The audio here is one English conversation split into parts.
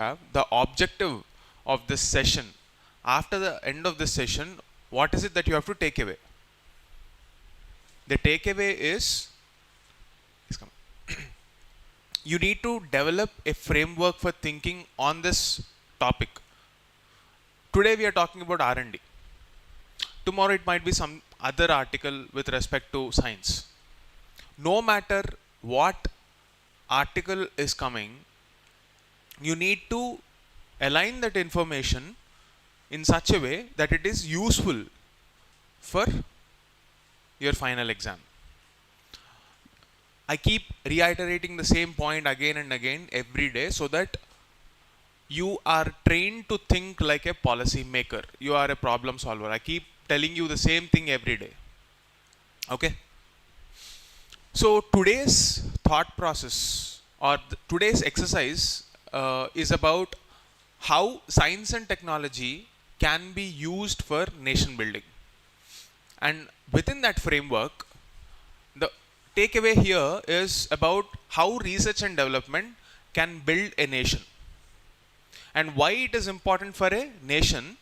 have the objective of this session. After the end of this session, what is it that you have to take away? The takeaway is you need to develop a framework for thinking on this topic. Today we are talking about R&D. Tomorrow it might be some other article with respect to science. No matter what article is coming, you need to align that information in such a way that it is useful for your final exam. I keep reiterating the same point again and again every day so that you are trained to think like a policy maker. You are a problem solver. I keep telling you the same thing every day. Okay? So today's thought process or today's exercise is about how science and technology can be used for nation building. And within that framework, the takeaway here is about how research and development can build a nation and why it is important for a nation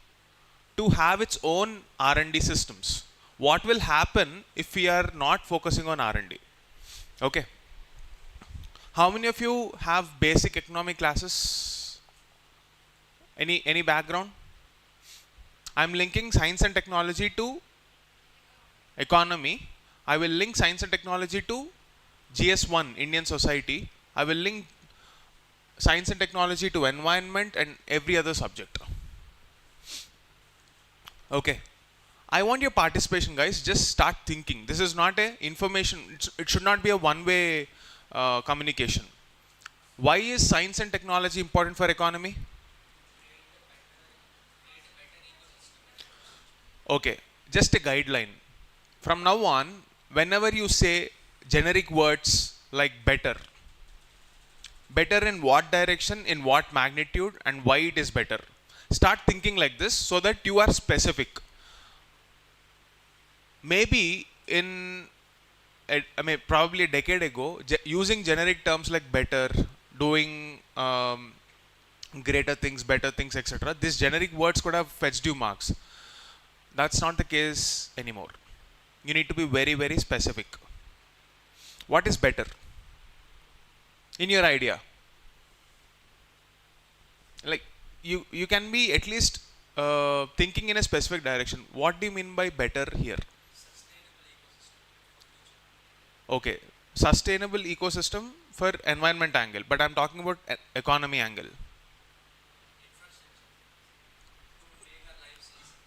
to have its own R&D systems. What will happen if we are not focusing on R&D? Okay. How many of you have basic economic classes? Any background? I'm linking science and technology to economy. I will link science and technology to GS1, Indian society. I will link science and technology to environment and every other subject. Okay. I want your participation, guys. Just start thinking. This is not a information. It should not be a one-way communication. Why is science and technology important for economy? Okay, just a guideline. From now on, whenever you say generic words like better in what direction, in what magnitude, and why it is better, start thinking like this so that you are specific. Maybe probably a decade ago, using generic terms like better, doing greater things, better things, etc., these generic words could have fetched you marks. That's not the case anymore. You need to be very, very specific. What is better in your idea? Like you can be at least thinking in a specific direction. What do you mean by better here? Okay, sustainable ecosystem for environment angle, but I'm talking about economy angle.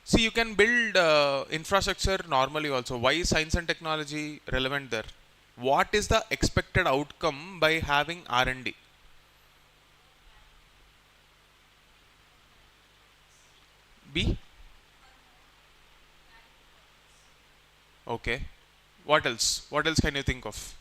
See, you can build infrastructure normally also. Why is science and technology relevant there? What is the expected outcome by having R&D? B? Okay. What else? What else can you think of?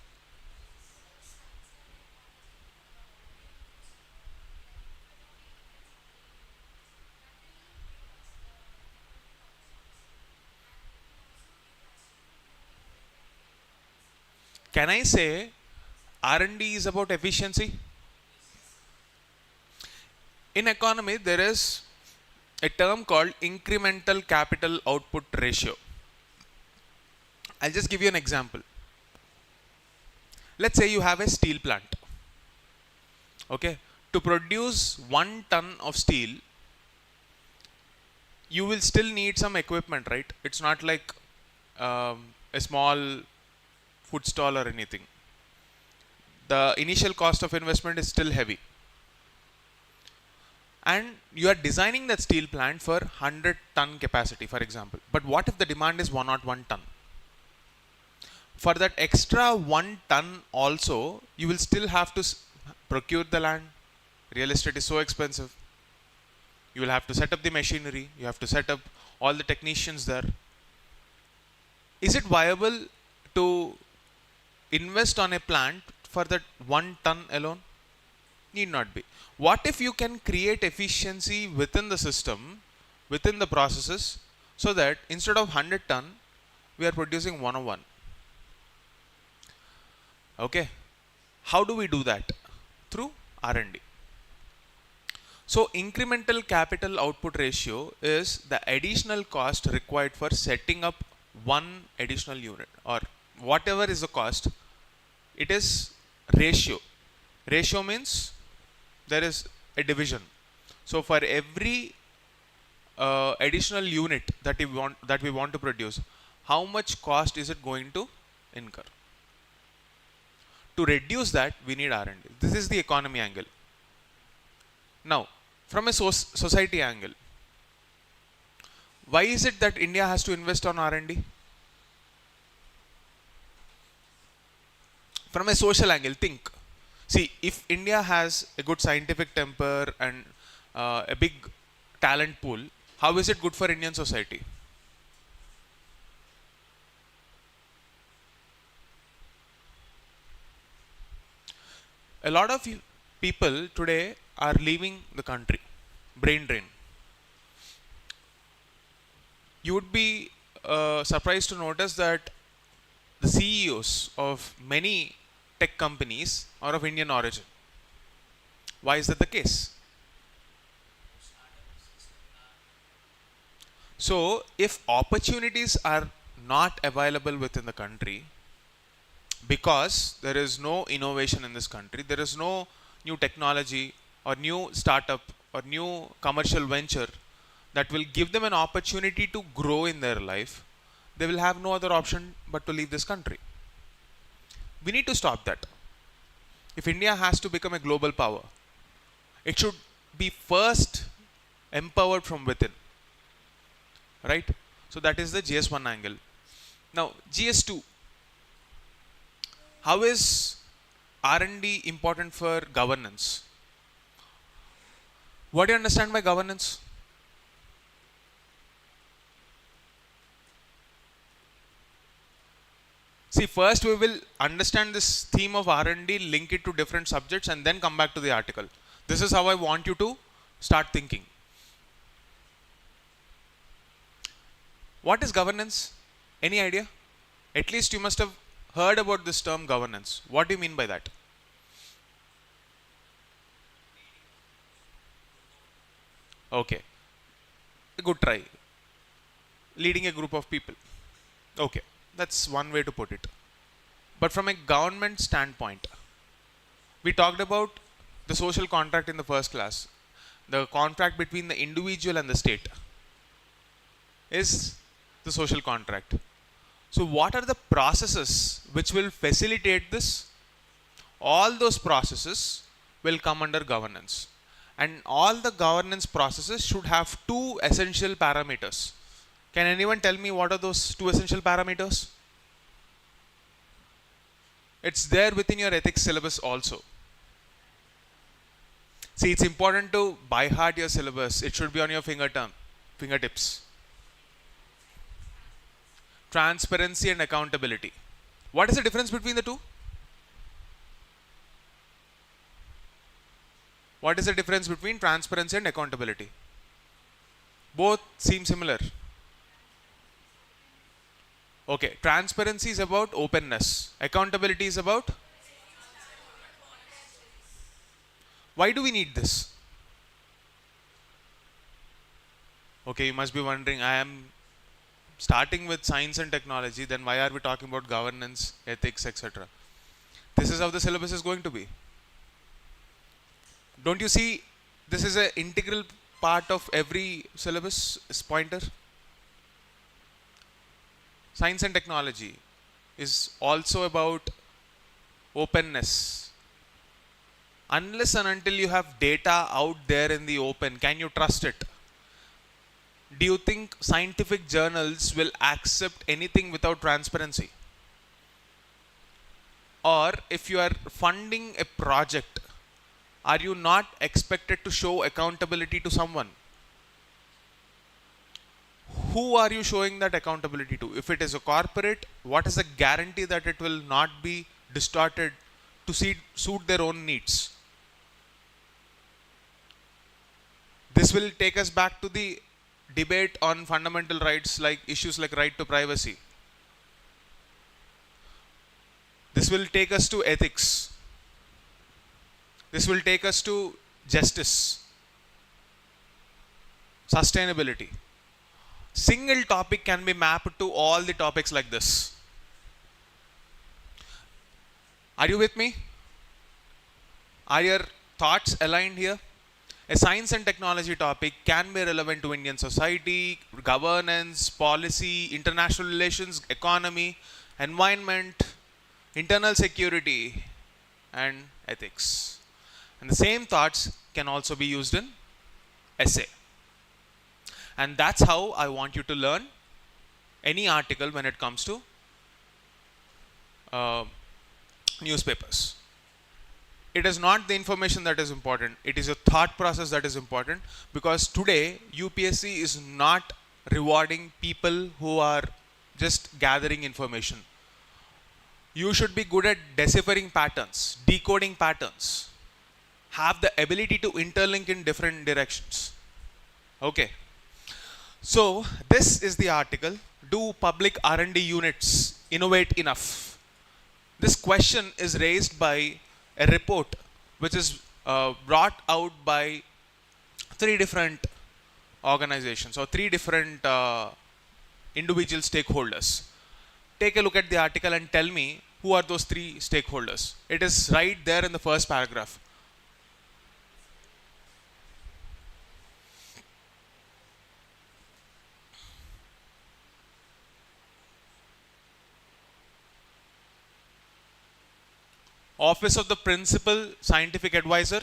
Can I say R&D is about efficiency? In economy, there is a term called incremental capital output ratio. I'll just give you an example. Let's say you have a steel plant. Okay, to produce 1 ton of steel, you will still need some equipment, right? It's not like a small food stall or anything. The initial cost of investment is still heavy. And you are designing that steel plant for 100-ton capacity, for example. But what if the demand is 101 ton? For that extra 1 ton also, you will still have to procure the land. Real estate is so expensive. You will have to set up the machinery. You have to set up all the technicians there. Is it viable to invest on a plant for that 1 ton alone? Need not be. What if you can create efficiency within the system, within the processes, so that instead of 100 ton, we are producing 101? Okay. How do we do that? Through R&D. So incremental capital output ratio is the additional cost required for setting up one additional unit, or whatever is the cost. It is ratio. Ratio means there is a division. So for every additional unit that we want to produce, how much cost is it going to incur? To reduce that, we need R&D. This is the economy angle. Now, from a society angle, why is it that India has to invest on R&D? From a social angle, think. See, if India has a good scientific temper and a big talent pool, how is it good for Indian society? A lot of people today are leaving the country. Brain drain. You would be surprised to notice that the CEOs of many tech companies are of Indian origin. Why is that the case? So, if opportunities are not available within the country, because there is no innovation in this country, there is no new technology or new startup or new commercial venture that will give them an opportunity to grow in their life, they will have no other option but to leave this country. We need to stop that. If India has to become a global power, it should be first empowered from within. Right? So that is the GS1 angle. Now, GS2. How is R&D important for governance? What do you understand by governance? See, first we will understand this theme of R&D, link it to different subjects, and then come back to the article. This is how I want you to start thinking. What is governance? Any idea? At least you must have heard about this term governance. What do you mean by that? Okay. A good try. Leading a group of people. Okay. That's one way to put it. But from a government standpoint, we talked about the social contract in the first class. The contract between the individual and the state is the social contract. So what are the processes which will facilitate this? All those processes will come under governance. And all the governance processes should have two essential parameters. Can anyone tell me what are those two essential parameters? It's there within your ethics syllabus also. See, it's important to by heart your syllabus. It should be on your fingertips. Transparency and accountability. What is the difference between the two? What is the difference between transparency and accountability? Both seem similar. Okay, transparency is about openness. Accountability is about? Why do we need this? Okay, you must be wondering, I am starting with science and technology, then why are we talking about governance, ethics, etc.? This is how the syllabus is going to be. Don't you see this is an integral part of every syllabus pointer? Science and technology is also about openness. Unless and until you have data out there in the open, can you trust it? Do you think scientific journals will accept anything without transparency? Or if you are funding a project, are you not expected to show accountability to someone? Who are you showing that accountability to? If it is a corporate, what is the guarantee that it will not be distorted to suit their own needs? This will take us back to the debate on fundamental rights, like issues like right to privacy. This will take us to ethics. This will take us to justice. sustainability. Single topic can be mapped to all the topics like this. Are you with me? Are your thoughts aligned here? A science and technology topic can be relevant to Indian society, governance, policy, international relations, economy, environment, internal security, and ethics. And the same thoughts can also be used in essay. And that's how I want you to learn any article when it comes to newspapers. It is not the information that is important, it is a thought process that is important, because today UPSC is not rewarding people who are just gathering information. You should be good at deciphering patterns, decoding patterns, have the ability to interlink in different directions. Okay. So this is the article, do public R&D units innovate enough? This question is raised by a report which is brought out by 3 different organizations or 3 different individual stakeholders. Take a look at the article and tell me who are those 3 stakeholders. It is right there in the first paragraph. Office of the Principal Scientific Advisor,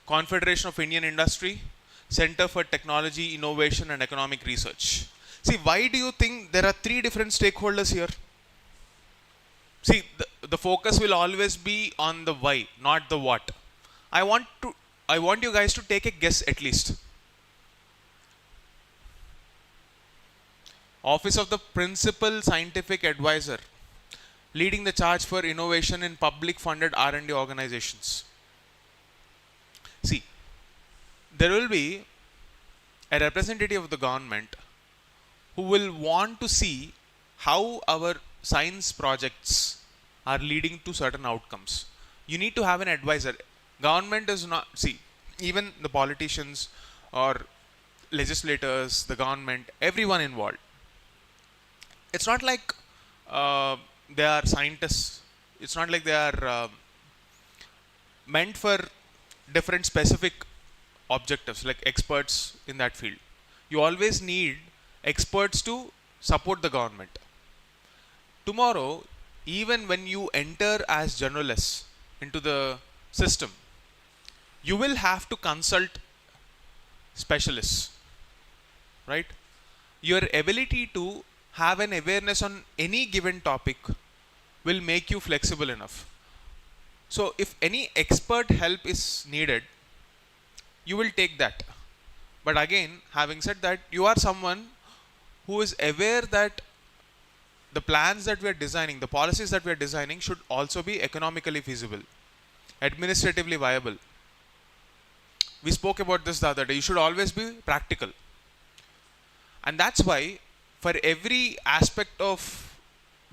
Confederation of Indian Industry, Center for Technology, Innovation and Economic Research. See, why do you think there are 3 different stakeholders here? See, the focus will always be on the why, not the what. I want you guys to take a guess at least. Office of the Principal Scientific Advisor, leading the charge for innovation in public funded R&D organizations. See, there will be a representative of the government who will want to see how our science projects are leading to certain outcomes. You need to have an advisor. Government is not, see, even the politicians or legislators, the government, everyone involved. It's not like they are scientists. It's not like they are meant for different specific objectives, like experts in that field. You always need experts to support the government. Tomorrow, even when you enter as journalists into the system, you will have to consult specialists, right? Your ability to have an awareness on any given topic will make you flexible enough. So if any expert help is needed, you will take that. But again, having said that, you are someone who is aware that the plans that we are designing, the policies that we are designing should also be economically feasible, administratively viable. We spoke about this the other day. You should always be practical. And that's why for every aspect of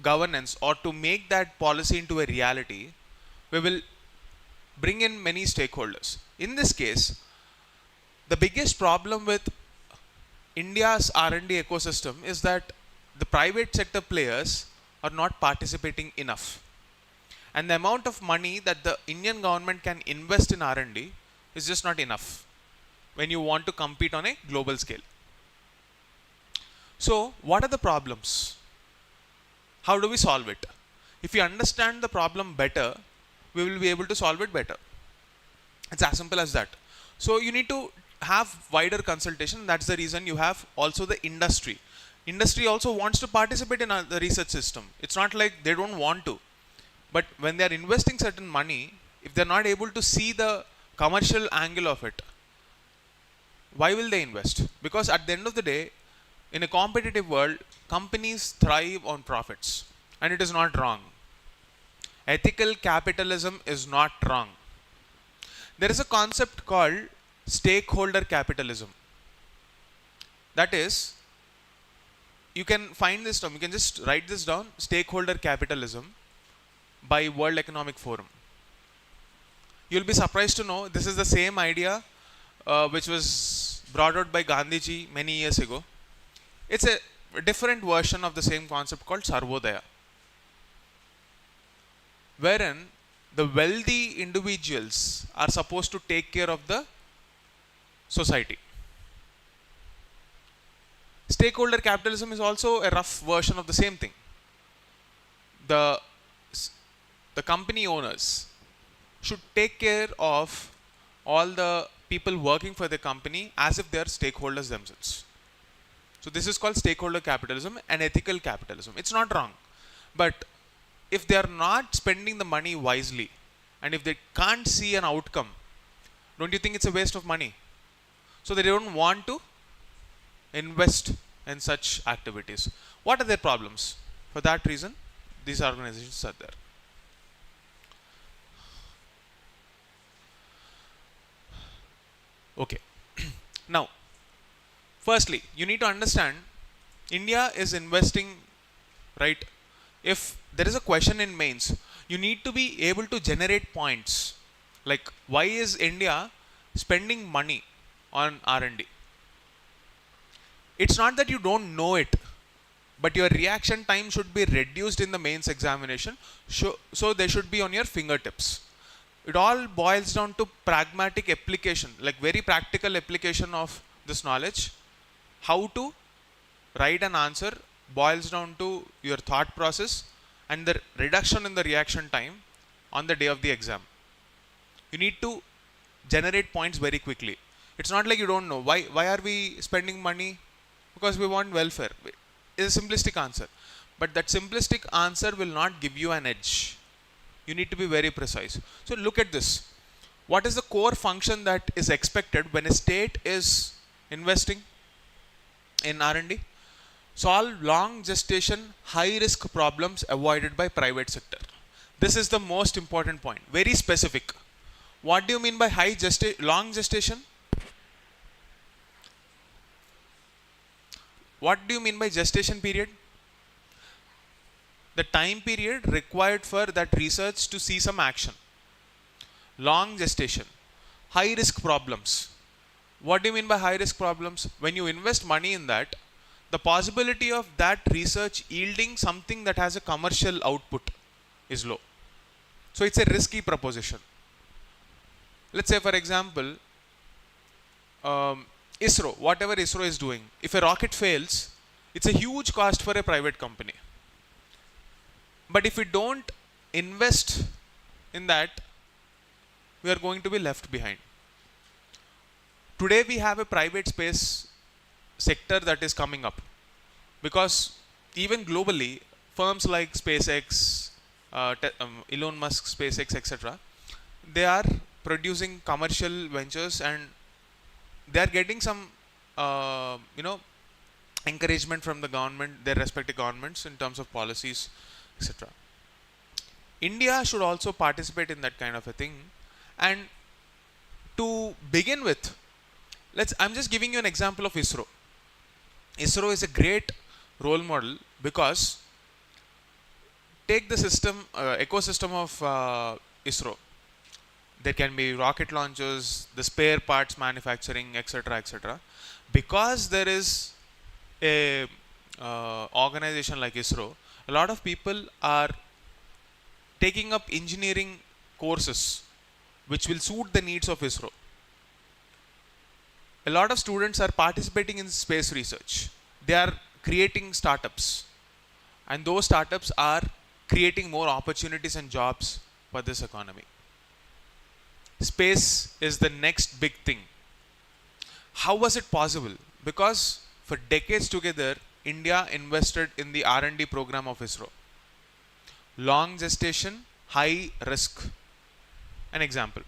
governance, or to make that policy into a reality, we will bring in many stakeholders. In this case, the biggest problem with India's R&D ecosystem is that the private sector players are not participating enough. And the amount of money that the Indian government can invest in R&D is just not enough when you want to compete on a global scale. So, what are the problems? How do we solve it? If you understand the problem better, we will be able to solve it better. It's as simple as that. So, you need to have wider consultation. That's the reason you have also the industry. Industry also wants to participate in the research system. It's not like they don't want to. But when they are investing certain money, if they're not able to see the commercial angle of it, why will they invest? Because at the end of the day, in a competitive world, companies thrive on profits, and it is not wrong. Ethical capitalism is not wrong. There is a concept called stakeholder capitalism. That is, you can find this term, you can just write this down, stakeholder capitalism by World Economic Forum. You'll be surprised to know this is the same idea which was brought out by Gandhiji many years ago. It's a different version of the same concept called Sarvodaya, wherein the wealthy individuals are supposed to take care of the society. Stakeholder capitalism is also a rough version of the same thing. The, the company owners should take care of all the people working for the company as if they are stakeholders themselves. So this is called stakeholder capitalism and ethical capitalism. It's not wrong. But if they are not spending the money wisely and if they can't see an outcome, don't you think it's a waste of money? So they don't want to invest in such activities. What are their problems? For that reason, these organizations are there. Okay. Now, firstly, you need to understand India is investing, right? If there is a question in mains, you need to be able to generate points. Like, why is India spending money on R&D? It's not that you don't know it, but your reaction time should be reduced in the mains examination, so they should be on your fingertips. It all boils down to pragmatic application, like very practical application of this knowledge. How to write an answer boils down to your thought process and the reduction in the reaction time on the day of the exam. You need to generate points very quickly. It's not like you don't know. Why are we spending money? Because we want welfare. It's a simplistic answer. But that simplistic answer will not give you an edge. You need to be very precise. So look at this. What is the core function that is expected when a state is investing in R&D? Solve long gestation, high risk problems avoided by private sector. This is the most important point. Very specific. What do you mean by long gestation? What do you mean by gestation period? The time period required for that research to see some action. Long gestation. High risk problems. What do you mean by high risk problems? When you invest money in that, the possibility of that research yielding something that has a commercial output is low. So it's a risky proposition. Let's say, for example, ISRO, whatever ISRO is doing, if a rocket fails, it's a huge cost for a private company. But if we don't invest in that, we are going to be left behind. Today we have a private space sector that is coming up, because even globally, firms like SpaceX, Elon Musk, SpaceX, etc., they are producing commercial ventures and they are getting some, encouragement from the government, their respective governments in terms of policies, etc. India should also participate in that kind of a thing. And to begin with, I'm just giving you an example of ISRO. ISRO is a great role model because take the ecosystem of ISRO. There can be rocket launches, the spare parts manufacturing, etc., etc. Because there is a organization like ISRO, a lot of people are taking up engineering courses which will suit the needs of ISRO. A lot of students are participating in space research. They are creating startups, and those startups are creating more opportunities and jobs for this economy. Space is the next big thing. How was it possible? Because for decades together, India invested in the R&D program of ISRO. Long gestation, high risk. An example.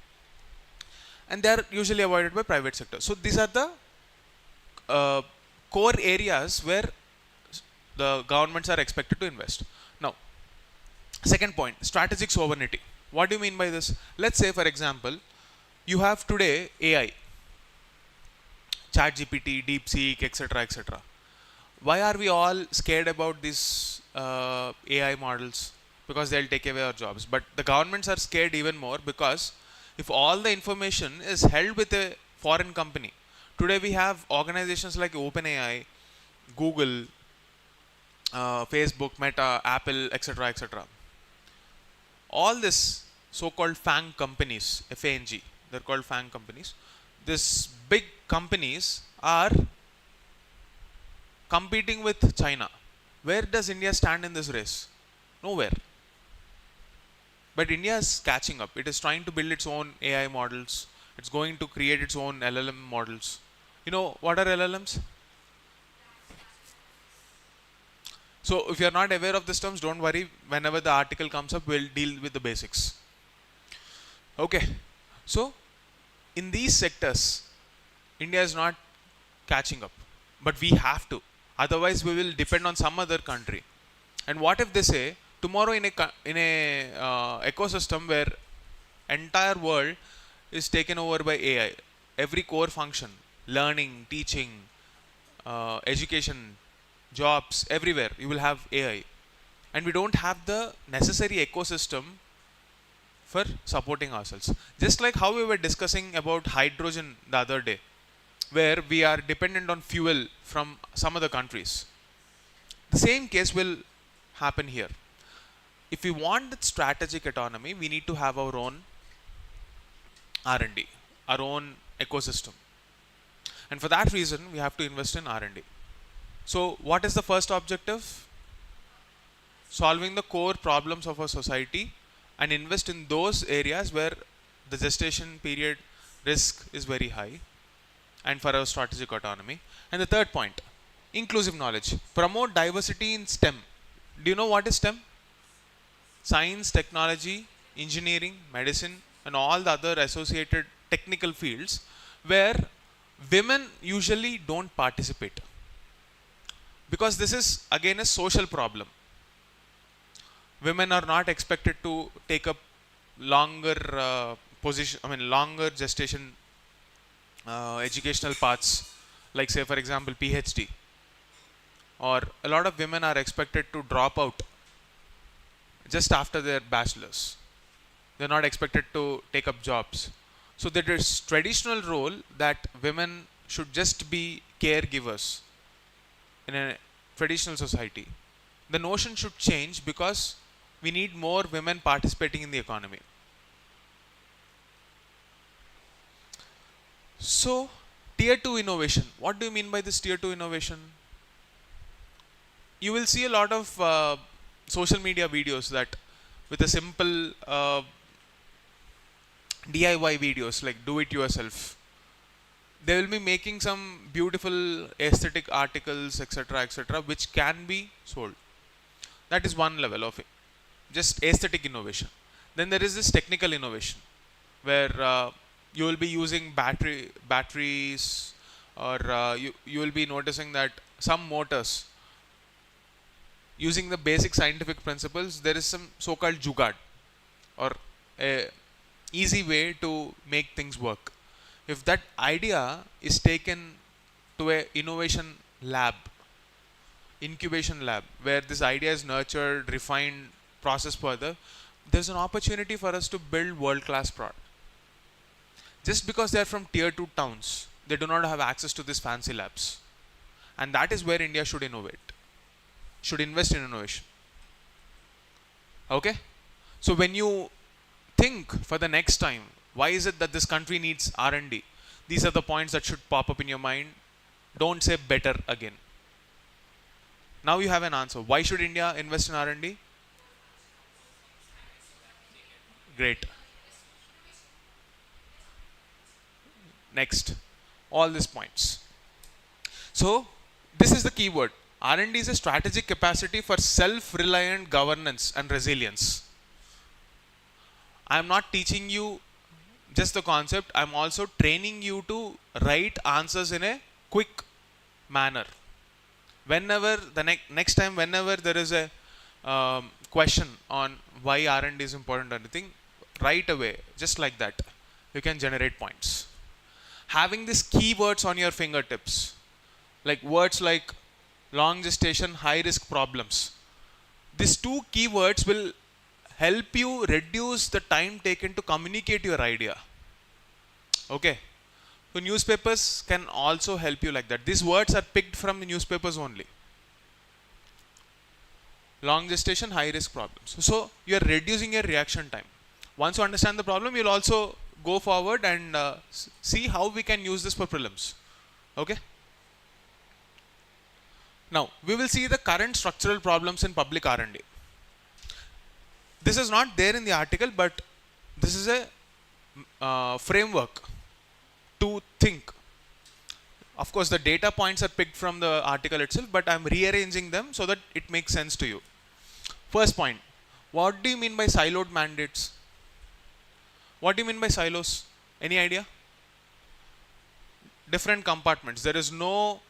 And they are usually avoided by private sector. So these are the core areas where the governments are expected to invest. Now, second point, strategic sovereignty. What do you mean by this? Let's say, for example, you have today AI, ChatGPT, DeepSeek, etc., etc. Why are we all scared about these AI models? Because they'll take away our jobs. But the governments are scared even more because if all the information is held with a foreign company, Today we have organizations like OpenAI, Google, Facebook, Meta, Apple, etc., etc. All this so-called FANG companies, FANG, they're called FANG companies. These big companies are competing with China. Where does India stand in this race? Nowhere. But India is catching up. It is trying to build its own AI models. It's going to create its own LLM models. You know what are LLMs? So if you are not aware of these terms, don't worry. Whenever the article comes up, we'll deal with the basics. Okay. So in these sectors, India is not catching up. But we have to. Otherwise, we will depend on some other country. And what if they say, tomorrow in a ecosystem where entire world is taken over by AI, every core function, learning, teaching, education, jobs, everywhere, you will have AI. And we don't have the necessary ecosystem for supporting ourselves. Just like how we were discussing about hydrogen the other day, where we are dependent on fuel from some other countries. The same case will happen here. If we want that strategic autonomy, we need to have our own R&D, our own ecosystem. And for that reason, we have to invest in R&D. So what is the first objective? Solving the core problems of our society and invest in those areas where the gestation period risk is very high, and for our strategic autonomy. And the third point, inclusive knowledge. Promote diversity in STEM. Do you know what is STEM? Science, technology, engineering, medicine, and all the other associated technical fields where women usually don't participate. Because this is again a social problem. Women are not expected to take up longer longer gestation educational paths, like say for example PhD, or a lot of women are expected to drop out just after their bachelor's. They're not expected to take up jobs. So there is traditional role that women should just be caregivers in a traditional society. The notion should change because we need more women participating in the economy. So, tier 2 innovation. What do you mean by this tier 2 innovation? You will see a lot of social media videos that with a simple DIY videos like do it yourself. They will be making some beautiful aesthetic articles, etc., which can be sold. That is one level of it. Just aesthetic innovation. Then there is this technical innovation where you will be using batteries, or you will be noticing that some motors, using the basic scientific principles, there is some so-called jugaad, or a easy way to make things work. If that idea is taken to a innovation lab, incubation lab, where this idea is nurtured, refined, processed further, there's an opportunity for us to build world-class product. Just because they are from tier 2 towns, they do not have access to these fancy labs. And that is where India should innovate, should invest in innovation. Okay? So when you think for the next time, why is it that this country needs R&D? These are the points that should pop up in your mind. Don't say better again. Now you have an answer. Why should India invest in R&D? Great. Next, all these points. So this is the keyword. R&D is a strategic capacity for self-reliant governance and resilience. I am not teaching you just the concept. I am also training you to write answers in a quick manner. Whenever the next time, whenever there is a question on why R&D is important or anything, right away, just like that, you can generate points. Having these keywords on your fingertips, like words like long gestation, high risk problems. These two keywords will help you reduce the time taken to communicate your idea. Okay. So newspapers can also help you like that. These words are picked from the newspapers only. Long gestation, high risk problems. So you are reducing your reaction time. Once you understand the problem, you'll also go forward and see how we can use this for prelims. Okay. Now we will see the current structural problems in public R&D. This is not there in the article, but this is a framework to think. Of course, the data points are picked from the article itself, but I'm rearranging them so that it makes sense to you. First point, what do you mean by siloed mandates? What do you mean by silos? Any idea? Different compartments. There is no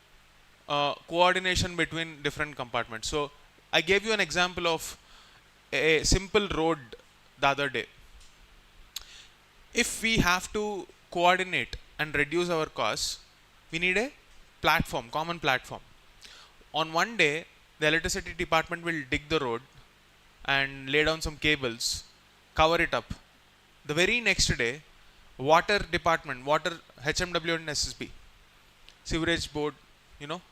coordination between different compartments. So I gave you an example of a simple road the other day. If we have to coordinate and reduce our costs, we need a platform, common platform. On one day, the electricity department will dig the road and lay down some cables, cover it up. The very next day, water department, water, HMW and SSB, sewerage board,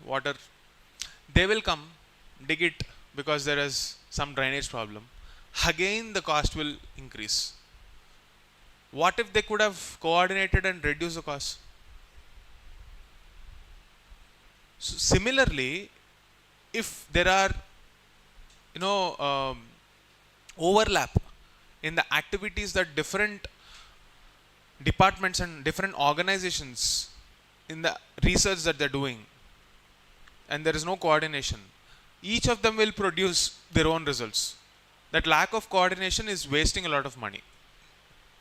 water, they will come, dig it because there is some drainage problem. Again, the cost will increase. What if they could have coordinated and reduced the cost? So similarly, if there are, overlap in the activities that different departments and different organizations in the research that they're doing, and there is no coordination, each of them will produce their own results. That lack of coordination is wasting a lot of money.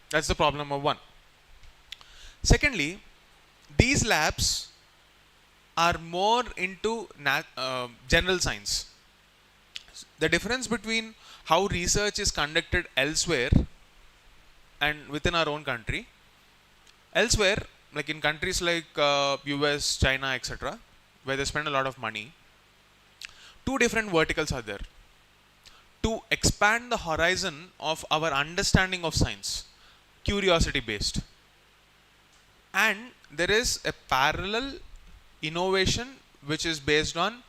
That's the problem number one. Secondly, these labs are more into general science. The difference between how research is conducted elsewhere and within our own country, elsewhere, like in countries like US, China, etc., where they spend a lot of money, two different verticals are there. To expand the horizon of our understanding of science, curiosity based. And there is a parallel innovation which is based on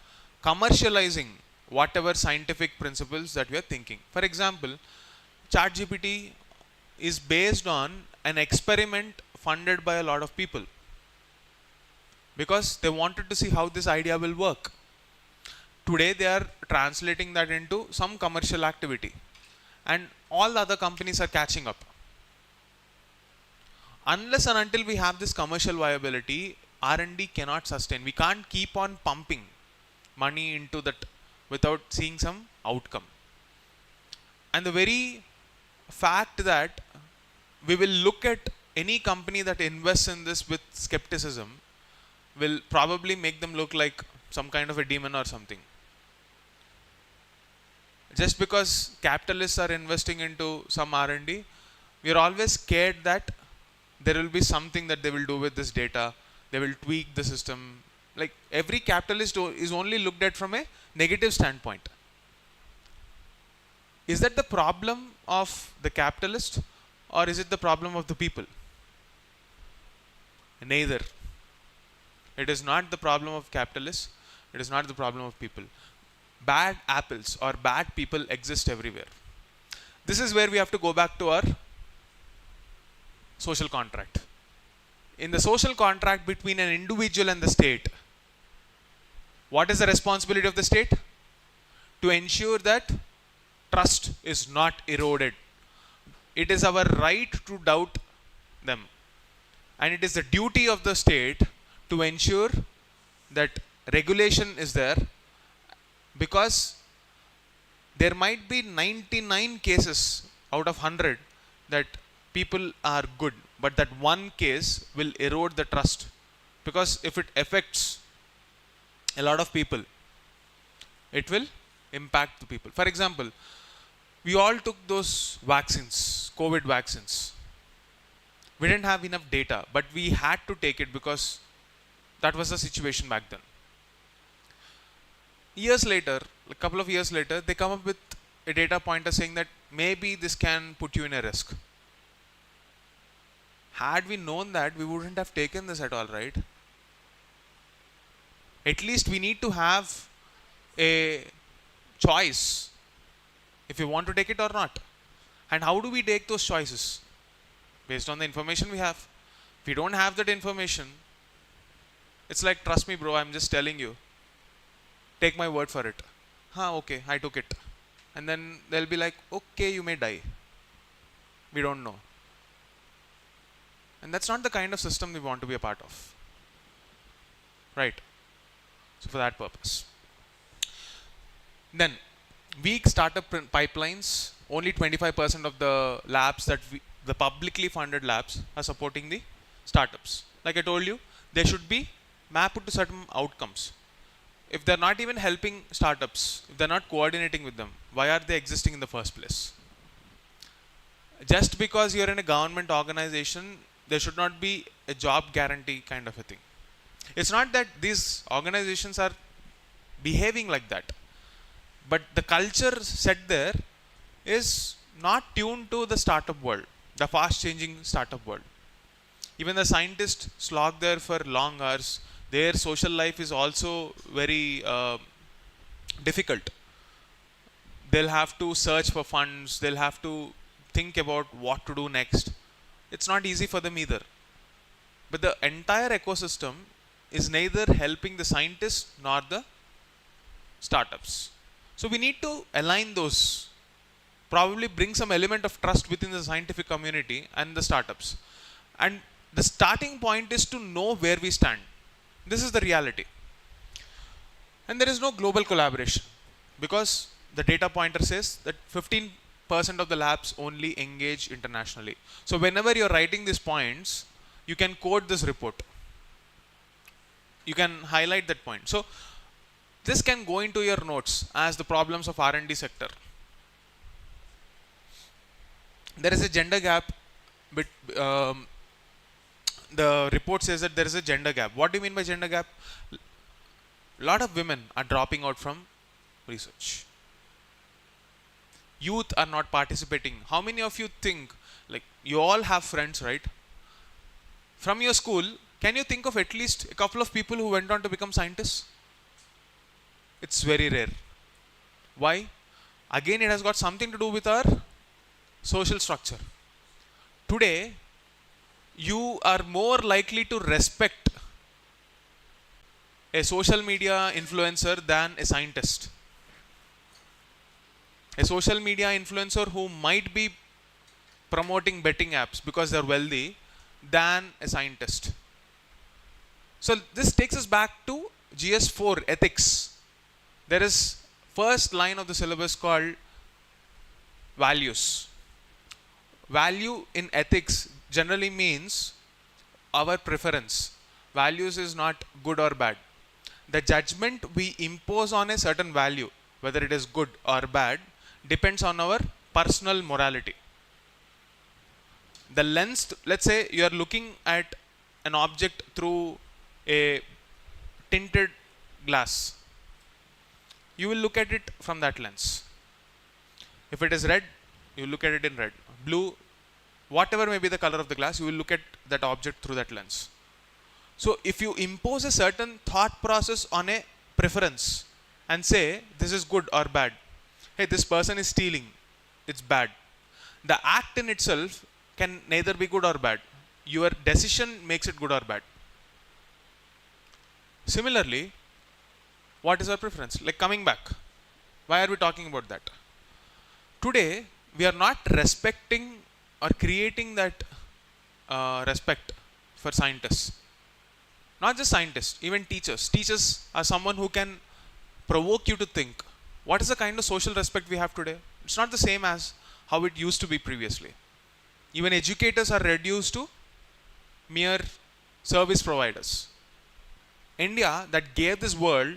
commercializing whatever scientific principles that we are thinking. For example, ChatGPT is based on an experiment funded by a lot of people because they wanted to see how this idea will work. Today they are translating that into some commercial activity and all the other companies are catching up. Unless and until we have this commercial viability, R&D cannot sustain. We can't keep on pumping money into that without seeing some outcome. And the very fact that we will look at any company that invests in this with skepticism will probably make them look like some kind of a demon or something. Just because capitalists are investing into some R&D, we are always scared that there will be something that they will do with this data. They will tweak the system. Like every capitalist is only looked at from a negative standpoint. Is that the problem of the capitalist or is it the problem of the people? Neither. It is not the problem of capitalists. It is not the problem of people. Bad apples or bad people exist everywhere. This is where we have to go back to our social contract. In the social contract between an individual and the state, what is the responsibility of the state? To ensure that trust is not eroded. It is our right to doubt them. And it is the duty of the state to ensure that regulation is there, because there might be 99 cases out of 100 that people are good, but that one case will erode the trust, because if it affects a lot of people, it will impact the people. For example, we all took those vaccines, COVID vaccines. We didn't have enough data, but we had to take it because that was the situation back then. Years later, a couple of years later, they come up with a data pointer saying that maybe this can put you in a risk. Had we known that, we wouldn't have taken this at all, right? At least we need to have a choice if we want to take it or not. And how do we take those choices? Based on the information we have. If we don't have that information, it's like, trust me bro, I'm just telling you. Take my word for it. Okay, I took it. And then they'll be like, okay, you may die. We don't know. And that's not the kind of system we want to be a part of. Right? So for that purpose. Then, weak startup pipelines. Only 25% of the labs the publicly funded labs are supporting the startups. Like I told you, they should be mapped to certain outcomes. If they're not even helping startups, if they're not coordinating with them, why are they existing in the first place? Just because you're in a government organization, there should not be a job guarantee kind of a thing. It's not that these organizations are behaving like that, but the culture set there is not tuned to the startup world, the fast changing startup world. Even the scientists slog there for long hours. Their social life is also very difficult. They'll have to search for funds, they'll have to think about what to do next. It's not easy for them either. But the entire ecosystem is neither helping the scientists nor the startups. So we need to align those. Probably bring some element of trust within the scientific community and the startups. And the starting point is to know where we stand. This is the reality. And there is no global collaboration because the data pointer says that 15% of the labs only engage internationally. So whenever you're writing these points, you can quote this report. You can highlight that point. So this can go into your notes as the problems of R&D sector. There is a gender gap. The report says that there is a gender gap. What do you mean by gender gap? A lot of women are dropping out from research. Youth are not participating. How many of you think, like, you all have friends, right? From your school, can you think of at least a couple of people who went on to become scientists? It's very rare. Why? Again, it has got something to do with our social structure. Today, you are more likely to respect a social media influencer than a scientist. A social media influencer who might be promoting betting apps because they're wealthy than a scientist. So this takes us back to GS4 ethics. There is first line of the syllabus called values. Value in ethics generally means our preference. Values is not good or bad. The judgment we impose on a certain value, whether it is good or bad, depends on our personal morality. The lens, let's say you are looking at an object through a tinted glass. You will look at it from that lens. If it is red, you look at it in red. Blue, whatever may be the color of the glass, you will look at that object through that lens. So if you impose a certain thought process on a preference and say this is good or bad, hey, this person is stealing, it's bad. The act in itself can neither be good or bad. Your decision makes it good or bad. Similarly, what is our preference? Like, coming back, why are we talking about that? Today, we are not respecting or creating that respect for scientists. Not just scientists, even teachers. Teachers are someone who can provoke you to think. What is the kind of social respect we have today? It's not the same as how it used to be previously. Even educators are reduced to mere service providers. India, that gave this world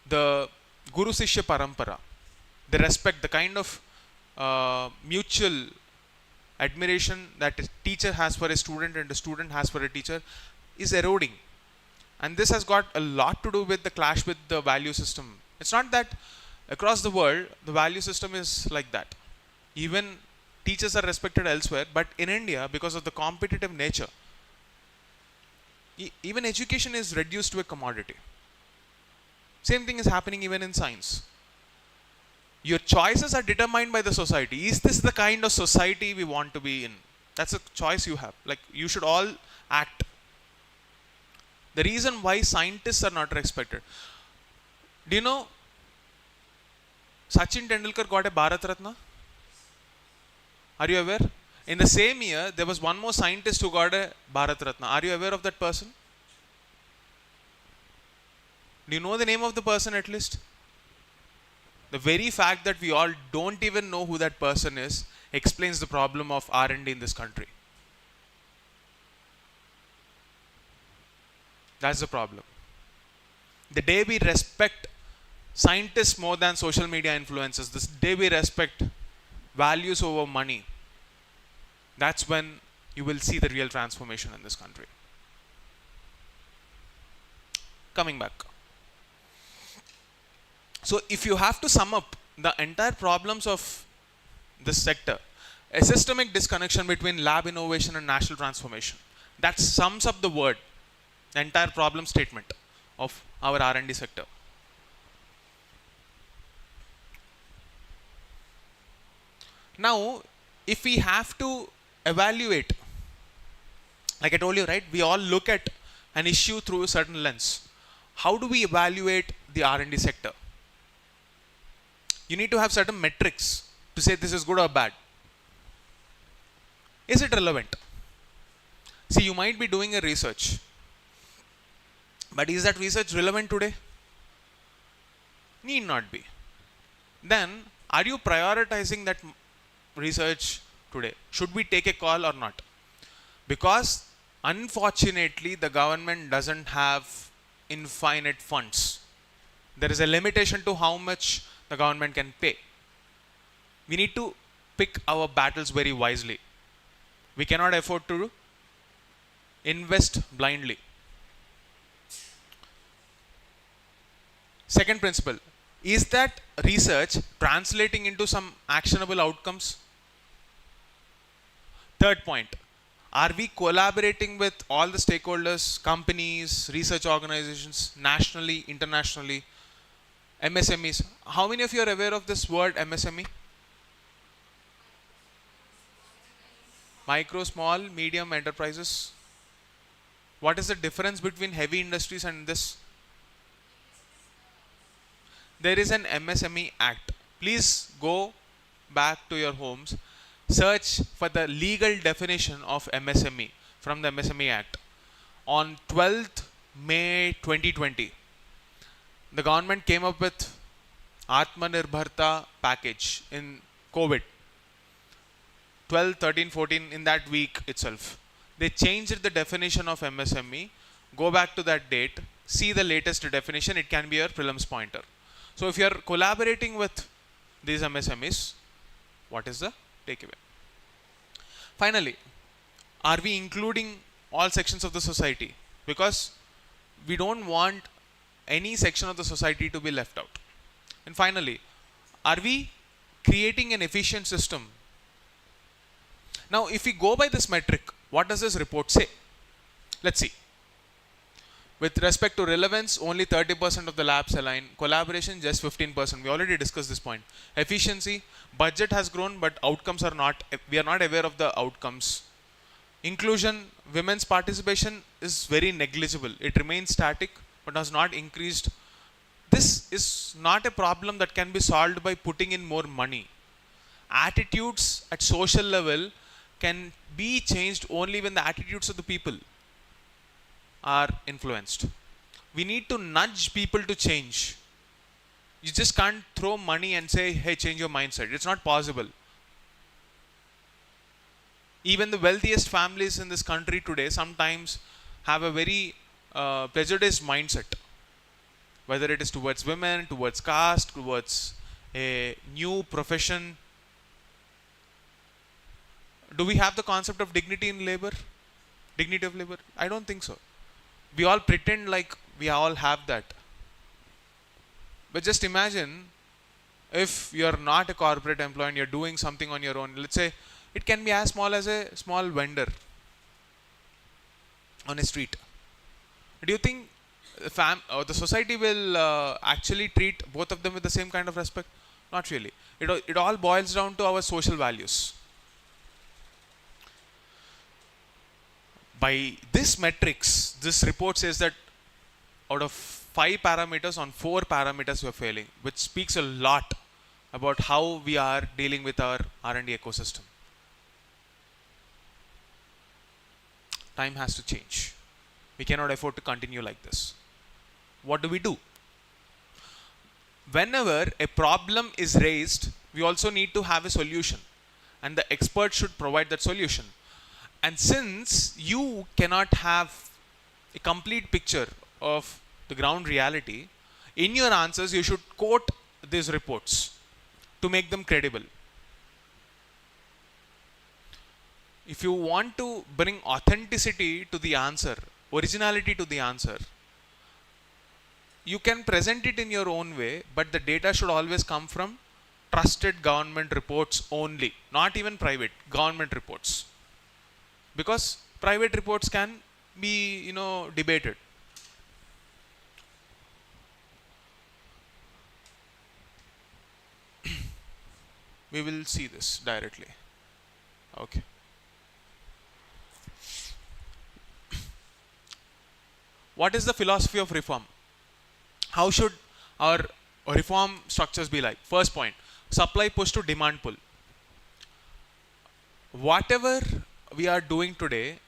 the Guru Sishya Parampara, the respect, the kind of mutual admiration that a teacher has for a student and a student has for a teacher, is eroding. And this has got a lot to do with the clash with the value system. It's not that across the world the value system is like that. Even teachers are respected elsewhere, but in India, because of the competitive nature, even education is reduced to a commodity. Same thing is happening even in science. Your choices are determined by the society. Is this the kind of society we want to be in? That's a choice you have. Like, you should all act. The reason why scientists are not respected. Do you know Sachin Tendulkar got a Bharat Ratna? Are you aware? In the same year, there was one more scientist who got a Bharat Ratna. Are you aware of that person? Do you know the name of the person at least? The very fact that we all don't even know who that person is explains the problem of R&D in this country. That's the problem. The day we respect scientists more than social media influencers, the day we respect values over money, that's when you will see the real transformation in this country. Coming back. So if you have to sum up the entire problems of this sector, a systemic disconnection between lab innovation and national transformation, that sums up the entire problem statement of our R&D sector. Now, if we have to evaluate, like I told you, right, we all look at an issue through a certain lens. How do we evaluate the R&D sector? You need to have certain metrics to say this is good or bad. Is it relevant? See, you might be doing a research, but is that research relevant today? Need not be. Then, are you prioritizing that research today? Should we take a call or not? Because unfortunately, the government doesn't have infinite funds. There is a limitation to how much the government can pay. We need to pick our battles very wisely. We cannot afford to invest blindly. Second principle, is that research translating into some actionable outcomes? Third point, are we collaborating with all the stakeholders, companies, research organizations, nationally, internationally, MSMEs? How many of you are aware of this word MSME? Micro, small, medium enterprises. What is the difference between heavy industries and this? There is an MSME Act. Please go back to your homes, search for the legal definition of MSME from the MSME Act. On 12th May 2020, the government came up with Atmanirbharta package in COVID. 12, 13, 14, in that week itself. They changed the definition of MSME. Go back to that date, see the latest definition, it can be your prelims pointer. So if you are collaborating with these MSMEs, what is the takeaway? Finally, are we including all sections of the society? Because we don't want any section of the society to be left out. And finally, are we creating an efficient system? Now, if we go by this metric, what does this report say? Let's see. With respect to relevance, only 30% of the labs align. Collaboration, just 15%. We already discussed this point. Efficiency, budget has grown, but outcomes are not, we are not aware of the outcomes. Inclusion, women's participation is very negligible. It remains static, but has not increased. This is not a problem that can be solved by putting in more money. Attitudes at social level can be changed only when the attitudes of the people are influenced. We need to nudge people to change. You just can't throw money and say, hey, change your mindset. It's not possible. Even the wealthiest families in this country today sometimes have a very prejudiced mindset. Whether it is towards women, towards caste, towards a new profession. Do we have the concept of dignity in labor? Dignity of labor? I don't think so. We all pretend like we all have that. But just imagine if you're not a corporate employee and you're doing something on your own. Let's say It can be as small as a small vendor on a street. Do you think the society will actually treat both of them with the same kind of respect? Not really. It all boils down to our social values. By this metrics, this report says that out of 5 parameters, on 4 parameters we are failing, which speaks a lot about how we are dealing with our R&D ecosystem. Time has to change. We cannot afford to continue like this. What do? Whenever a problem is raised, we also need to have a solution, and the expert should provide that solution. And since you cannot have a complete picture of the ground reality, in your answers you should quote these reports to make them credible. If you want to bring authenticity to the answer, originality to the answer, you can present it in your own way, but the data should always come from trusted government reports only, not even private, government reports. Because private reports can be, debated. We will see this directly. Okay. What is the philosophy of reform? How should our reform structures be like? First point, supply push to demand pull. Whatever we are doing today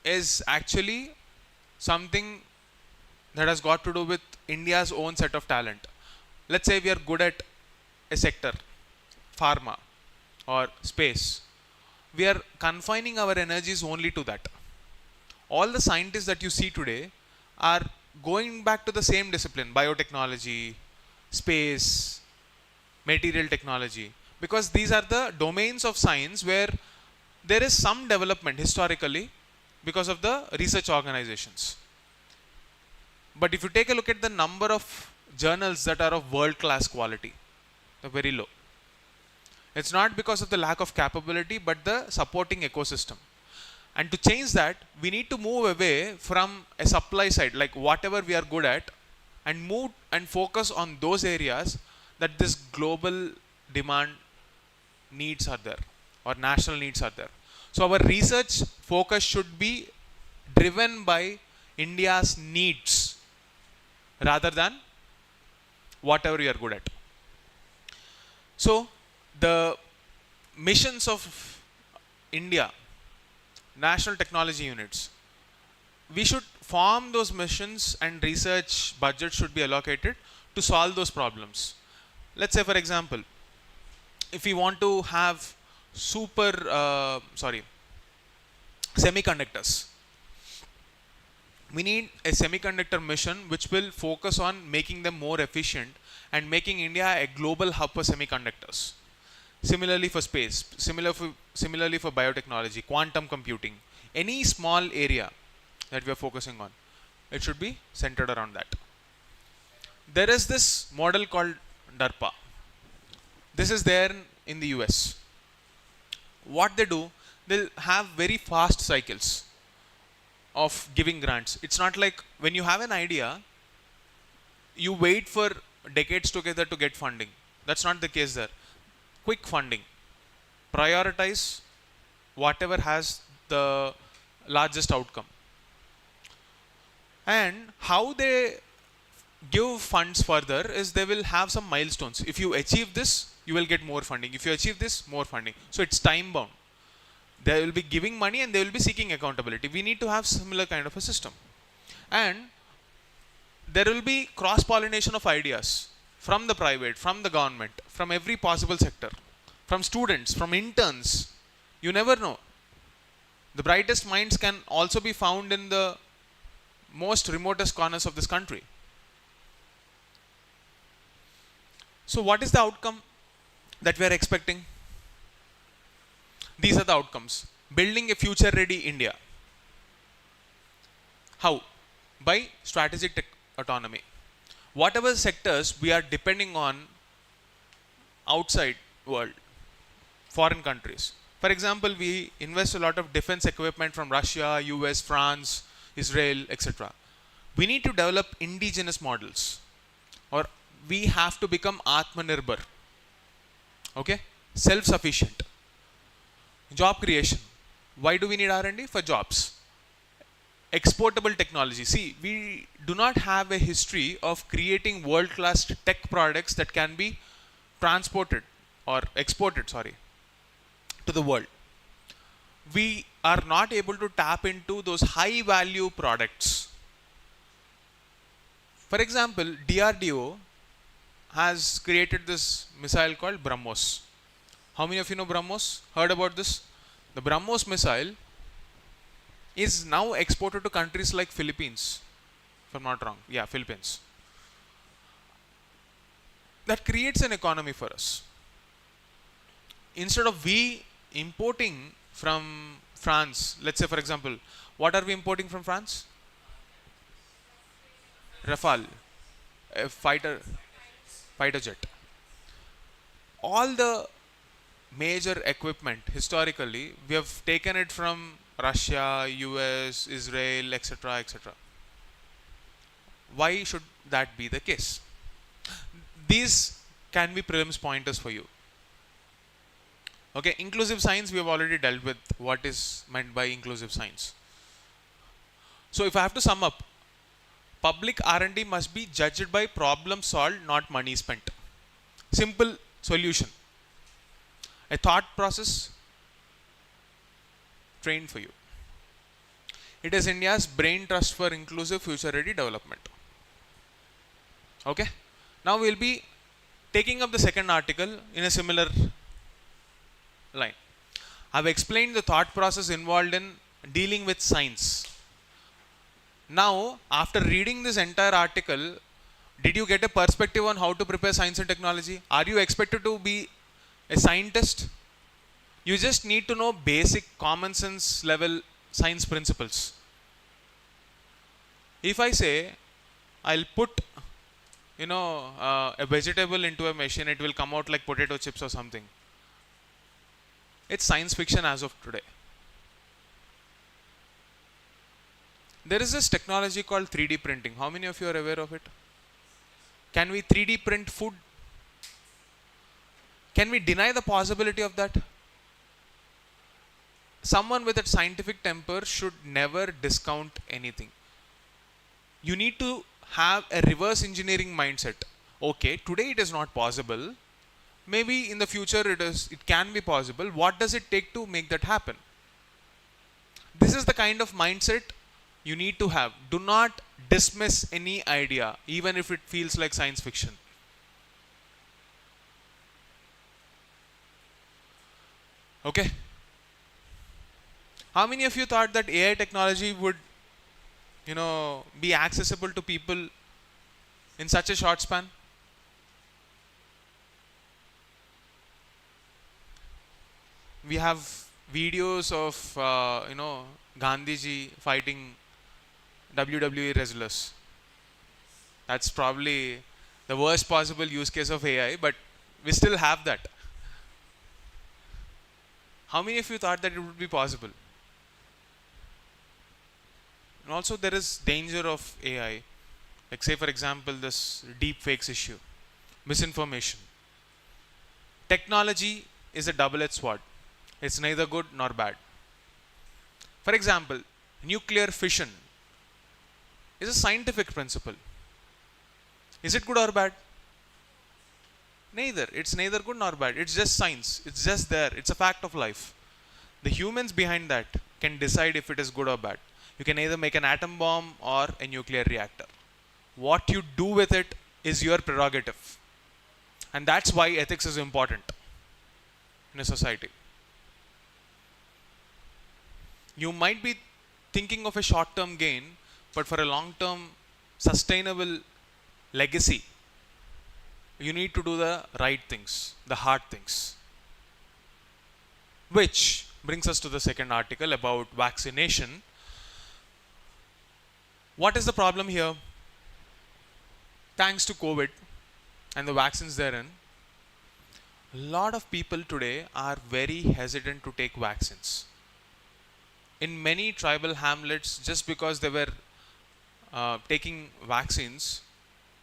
is actually something that has got to do with India's own set of talent. Let's say we are good at a sector, pharma or space. We are confining our energies only to that. All the scientists that you see today are going back to the same discipline, biotechnology, space, material technology, because these are the domains of science where there is some development historically because of the research organizations. But if you take a look at the number of journals that are of world-class quality, they're very low. It's not because of the lack of capability, but the supporting ecosystem. And to change that, we need to move away from a supply side, like whatever we are good at, and move and focus on those areas that this global demand needs are there, or national needs are there. So our research focus should be driven by India's needs rather than whatever we are good at. So the missions of India, national technology units, we should form those missions, and research budget should be allocated to solve those problems. Let's say, for example, if we want to have semiconductors, we need a semiconductor mission which will focus on making them more efficient and making India a global hub for semiconductors. Similarly for space, similarly for biotechnology, quantum computing, any small area that we are focusing on, it should be centered around that. There is this model called DARPA. This is there in the US. What they do, they'll have very fast cycles of giving grants. It's not like when you have an idea, you wait for decades together to get funding. That's not the case there. Quick funding. Prioritize whatever has the largest outcome. And how they give funds further is they will have some milestones. If you achieve this, you will get more funding. If you achieve this, more funding. So it's time bound. They will be giving money and they will be seeking accountability. We need to have similar kind of a system. And there will be cross-pollination of ideas from the private, from the government, from every possible sector, from students, from interns. You never know. The brightest minds can also be found in the most remotest corners of this country. So what is the outcome that we are expecting? These are the outcomes. Building a future-ready India. How? By strategic autonomy. Whatever sectors we are depending on outside world, foreign countries. For example, we invest a lot of defense equipment from Russia, US, France, Israel, etc. We need to develop indigenous models, or we have to become Atmanirbhar. Okay? Self-sufficient. Job creation. Why do we need R&D? For jobs. Exportable technology. See, we do not have a history of creating world-class tech products that can be transported or exported, to the world. We are not able to tap into those high-value products. For example, DRDO has created this missile called BrahMos. How many of you know BrahMos? Heard about this? The BrahMos missile is now exported to countries like Philippines, if I'm not wrong. Yeah, Philippines. That creates an economy for us. Instead of we importing from France, let's say for example, what are we importing from France? Rafale, a fighter jet. All the major equipment historically we have taken it from Russia, US, Israel, etc., etc. Why should that be the case? These can be prelims pointers for you. Okay, inclusive science we have already dealt with what is meant by inclusive science. So if I have to sum up, public R&D must be judged by problem solved, not money spent. Simple solution. A thought process trained for you. It is India's brain trust for inclusive future ready development. Okay. Now we will be taking up the second article in a similar line. I have explained the thought process involved in dealing with science. Now, after reading this entire article, did you get a perspective on how to prepare science and technology? Are you expected to be a scientist? You just need to know basic common sense level science principles. If I say, I'll put a vegetable into a machine, it will come out like potato chips or something. It's science fiction as of today. There is this technology called 3D printing. How many of you are aware of it? Can we 3D print food? Can we deny the possibility of that? Someone with a scientific temper should never discount anything. You need to have a reverse engineering mindset. Okay, today it is not possible. Maybe in the future it can be possible. What does it take to make that happen? This is the kind of mindset you need to have. Do not dismiss any idea, even if it feels like science fiction. Okay. How many of you thought that AI technology would, be accessible to people in such a short span? We have videos of, Gandhiji fighting WWE wrestlers. That's probably the worst possible use case of AI, but we still have that. How many of you thought that it would be possible? And also there is danger of AI. Like say for example this deep fakes issue. Misinformation. Technology is a double-edged sword. It's neither good nor bad. For example, nuclear fission is a scientific principle. Is it good or bad? Neither. It's neither good nor bad. It's just science. It's just there. It's a fact of life. The humans behind that can decide if it is good or bad. You can either make an atom bomb or a nuclear reactor. What you do with it is your prerogative. And that's why ethics is important in a society. You might be thinking of a short-term gain, but for a long-term sustainable legacy, you need to do the right things, the hard things. Which brings us to the second article about vaccination. What is the problem here? Thanks to COVID and the vaccines therein, A lot of people today are very hesitant to take vaccines. In many tribal hamlets, just because they were taking vaccines,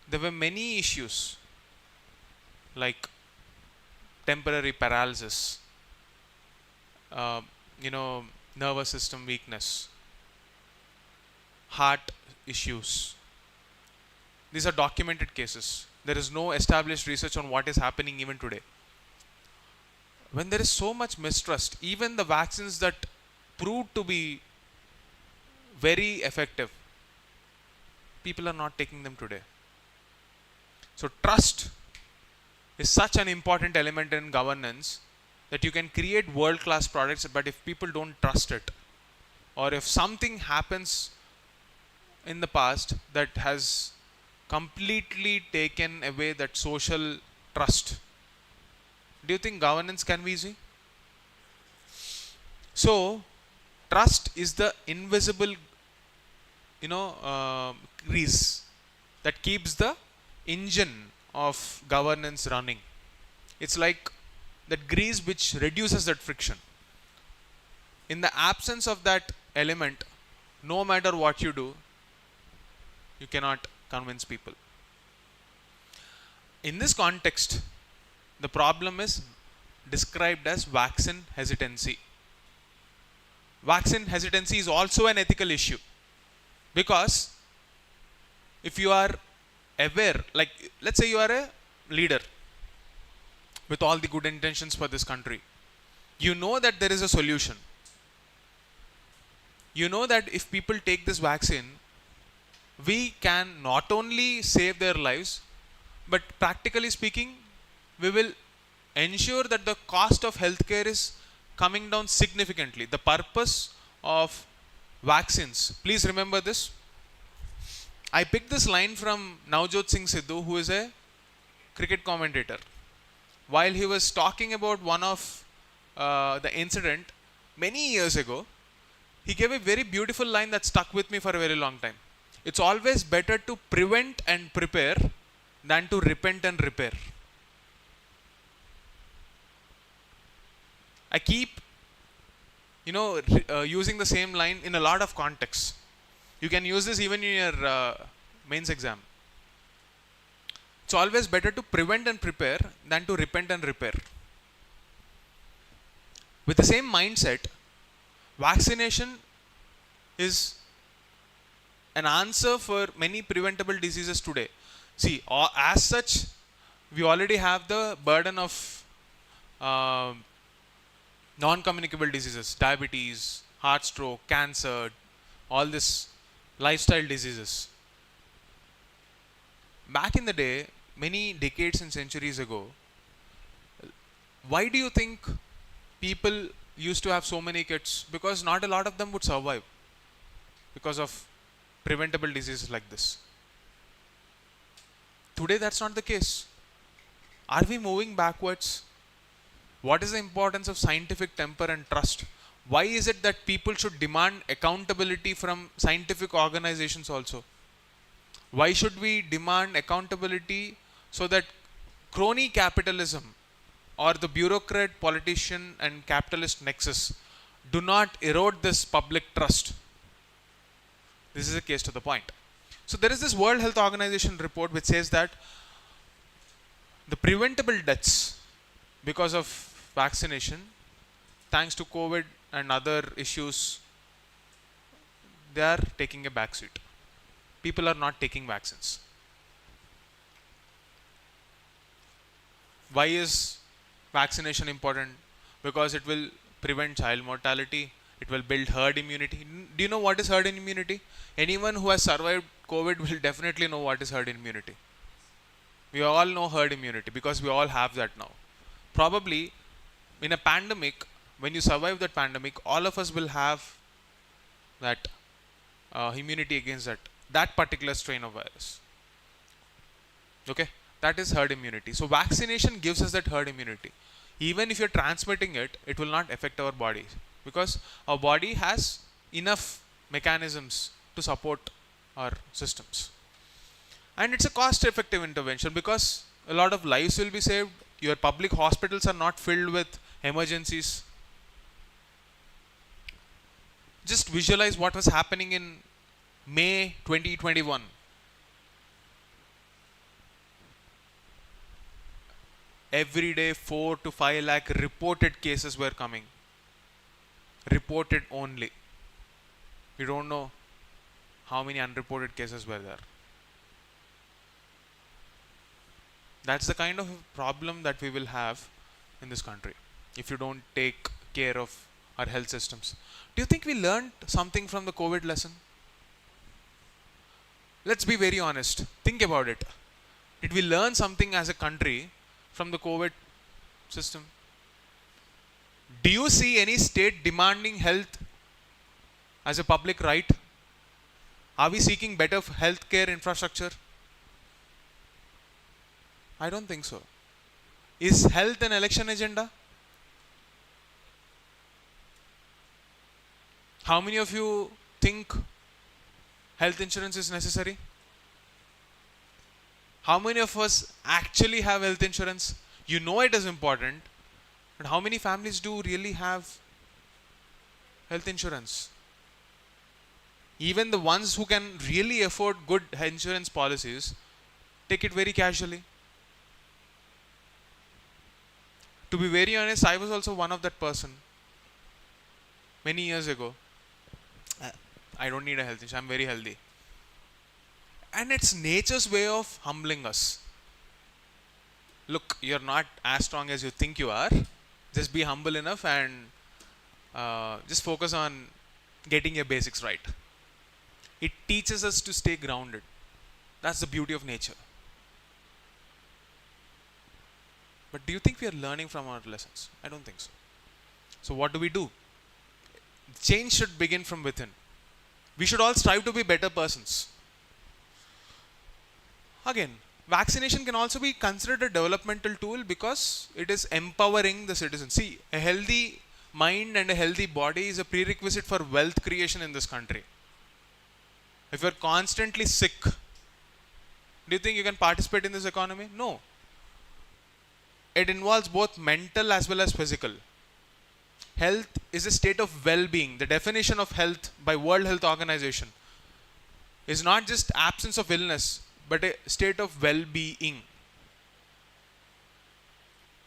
there were many issues like temporary paralysis, uh, nervous system weakness, heart issues. These are documented cases. There is no established research on what is happening even today. When there is so much mistrust, even the vaccines that proved to be very effective, people are not taking them today. So trust is such an important element in governance that you can create world-class products, but if people don't trust it, or if something happens in the past that has completely taken away that social trust, do you think governance can be easy? So trust is the invisible grease that keeps the engine of governance running. It's like that grease which reduces that friction. In the absence of that element, no matter what you do, you cannot convince people. In this context, the problem is described as vaccine hesitancy. Vaccine hesitancy is also an ethical issue, because if you are aware, like let's say you are a leader with all the good intentions for this country, you know that there is a solution. You know that if people take this vaccine, we can not only save their lives, but practically speaking, we will ensure that the cost of healthcare is coming down significantly. The purpose of vaccines, please remember this. I picked this line from Navjot Singh Sidhu, who is a cricket commentator. While he was talking about one of the incident many years ago, he gave a very beautiful line that stuck with me for a very long time. It's always better to prevent and prepare than to repent and repair. I keep using the same line in a lot of contexts. You can use this even in your mains exam. It's always better to prevent and prepare than to repent and repair. With the same mindset, vaccination is an answer for many preventable diseases today. See, as such, we already have the burden of non-communicable diseases, diabetes, heart stroke, cancer, all this lifestyle diseases. Back in the day, many decades and centuries ago, why do you think people used to have so many kids? Because not a lot of them would survive because of preventable diseases like this. Today that's not the case. Are we moving backwards? What is the importance of scientific temper and trust? Why is it that people should demand accountability from scientific organizations also? Why should we demand accountability so that crony capitalism or the bureaucrat, politician and capitalist nexus do not erode this public trust? This is a case to the point. So there is this World Health Organization report which says that the preventable deaths because of vaccination, thanks to COVID and other issues, they are taking a backseat. People are not taking vaccines. Why is vaccination important? Because it will prevent child mortality. It will build herd immunity. Do you know what is herd immunity? Anyone who has survived COVID will definitely know what is herd immunity. We all know herd immunity because we all have that now. Probably in a pandemic, when you survive that pandemic, all of us will have that immunity against that particular strain of virus. Okay, that is herd immunity. So vaccination gives us that herd immunity. Even if you're transmitting it, it will not affect our body because our body has enough mechanisms to support our systems. And it's a cost-effective intervention because a lot of lives will be saved, your public hospitals are not filled with emergencies. Just visualize what was happening in May 2021. Every day 4 to 5 lakh reported cases were coming. Reported only. We don't know how many unreported cases were there. That's the kind of problem that we will have in this country if you don't take care of our health systems. Do you think we learned something from the COVID lesson? Let's be very honest. Think about it. Did we learn something as a country from the COVID system? Do you see any state demanding health as a public right? Are we seeking better healthcare infrastructure? I don't think so. Is health an election agenda? How many of you think health insurance is necessary? How many of us actually have health insurance? You know it is important, but how many families do really have health insurance? Even the ones who can really afford good insurance policies take it very casually. To be very honest, I was also one of that person. Many years ago, I don't need a health insurance, I'm very healthy. And it's nature's way of humbling us. Look, you're not as strong as you think you are. Just be humble enough and just focus on getting your basics right. It teaches us to stay grounded. That's the beauty of nature. But do you think we are learning from our lessons? I don't think so. So what do? Change should begin from within. We should all strive to be better persons. Again, vaccination can also be considered a developmental tool because it is empowering the citizens. See, a healthy mind and a healthy body is a prerequisite for wealth creation in this country. If you're constantly sick, do you think you can participate in this economy? No. It involves both mental as well as physical. Health is a state of well-being. The definition of health by World Health Organization is not just absence of illness, but a state of well-being.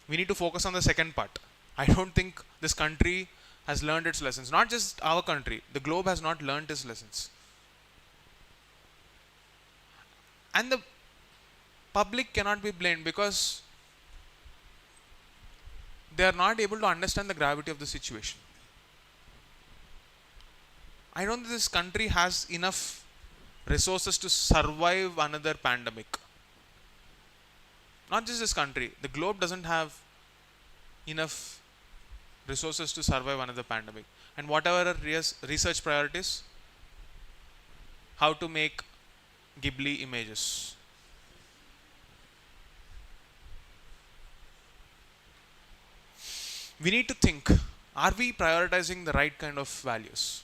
We need to focus on the second part. I don't think this country has learned its lessons. Not just our country. The globe has not learned its lessons. And the public cannot be blamed because they are not able to understand the gravity of the situation. I don't think this country has enough resources to survive another pandemic. Not just this country, the globe doesn't have enough resources to survive another pandemic. And whatever our research priorities, how to make Ghibli images. We need to think, are we prioritizing the right kind of values?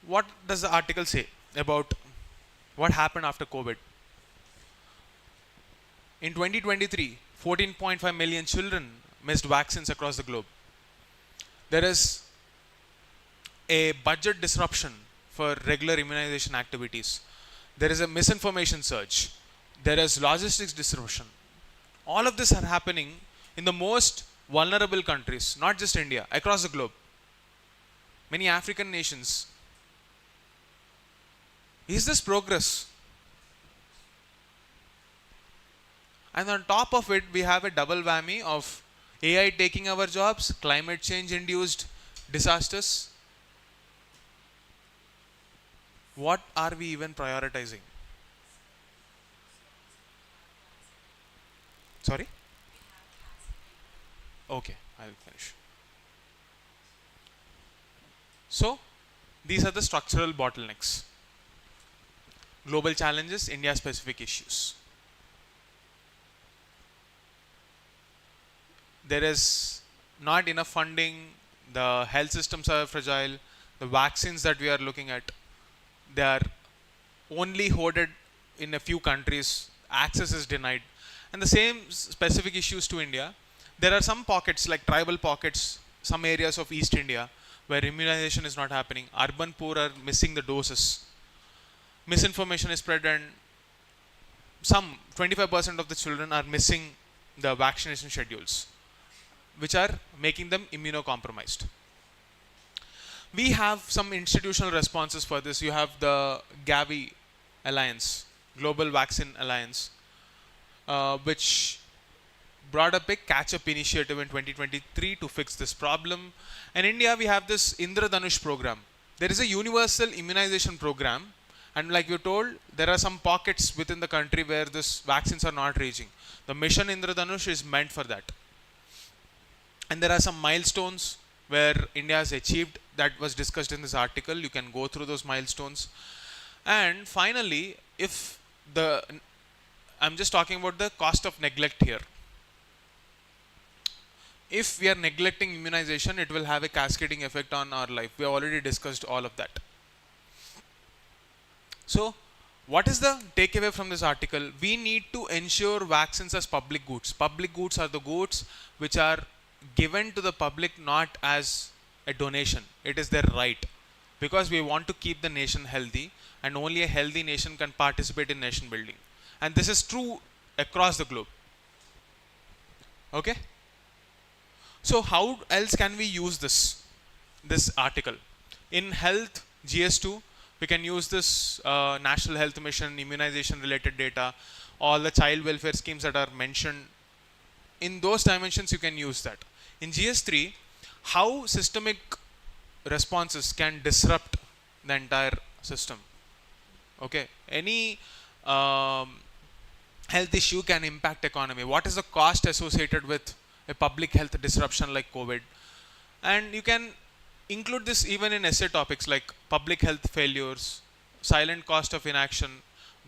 What does the article say about what happened after COVID? In 2023, 14.5 million children missed vaccines across the globe. There is a budget disruption for regular immunization activities. There is a misinformation surge. There is logistics disruption. All of this are happening in the most vulnerable countries, not just India, across the globe. Many African nations. Is this progress? And on top of it, we have a double whammy of AI taking our jobs, climate change induced disasters. What are we even prioritizing? Sorry? Okay, I'll finish. So, these are the structural bottlenecks. Global challenges, India specific issues. There is not enough funding, the health systems are fragile, the vaccines that we are looking at, they are only hoarded in a few countries, access is denied. And the same specific issues to India. There are some pockets like tribal pockets, some areas of East India where immunization is not happening. Urban poor are missing the doses. Misinformation is spread, and some 25% of the children are missing the vaccination schedules, which are making them immunocompromised. We have some institutional responses for this. You have the Gavi Alliance, Global Vaccine Alliance, which brought up a catch-up initiative in 2023 to fix this problem. In India, we have this Indradhanush program. There is a universal immunization program, and like you told, there are some pockets within the country where this vaccines are not reaching. The mission Indradhanush is meant for that. And there are some milestones where India has achieved that was discussed in this article. You can go through those milestones. And finally, I'm just talking about the cost of neglect here. If we are neglecting immunization, it will have a cascading effect on our life. We have already discussed all of that. So, what is the takeaway from this article? We need to ensure vaccines as public goods. Public goods are the goods which are given to the public not as a donation. It is their right. Because we want to keep the nation healthy, and only a healthy nation can participate in nation building. And this is true across the globe. Okay? So how else can we use this article? In health, GS2, we can use this National Health Mission, immunization related data, all the child welfare schemes that are mentioned. In those dimensions, you can use that. In GS3, how systemic responses can disrupt the entire system. Okay, any health issue can impact economy. What is the cost associated with a public health disruption like COVID? And you can include this even in essay topics like public health failures, silent cost of inaction,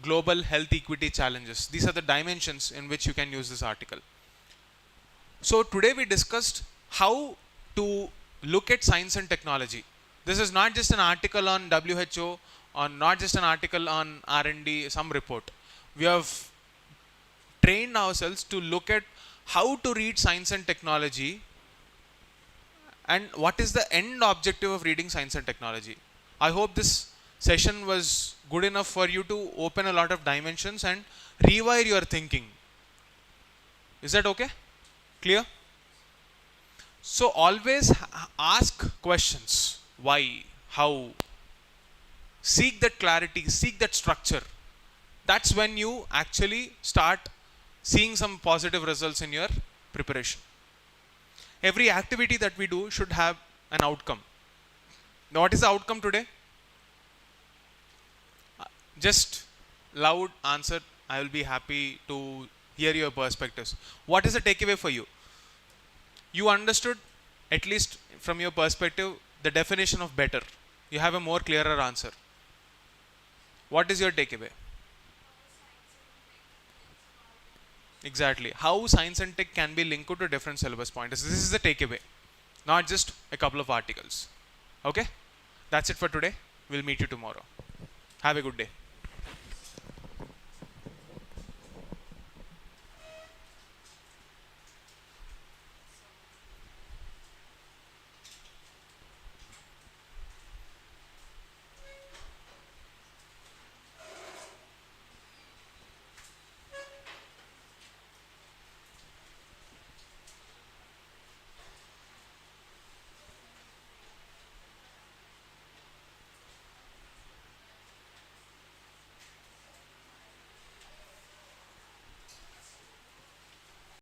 global health equity challenges. These are the dimensions in which you can use this article. So today we discussed how to look at science and technology. This is not just an article on WHO, or not just an article on R&D, some report. We have trained ourselves to look at how to read science and technology, and what is the end objective of reading science and technology. I hope this session was good enough for you to open a lot of dimensions and rewire your thinking. Is that okay? Clear? So always ask questions. Why? How? Seek that clarity, seek that structure. That's when you actually start seeing some positive results in your preparation. Every activity that we do should have an outcome. Now, what is the outcome today? Just loud answer. I will be happy to hear your perspectives. What is the takeaway for you? You understood, at least from your perspective, the definition of better. You have a more clearer answer. What is your takeaway? Exactly. How science and tech can be linked to different syllabus pointers. This is the takeaway, not just a couple of articles. Okay? That's it for today. We'll meet you tomorrow. Have a good day.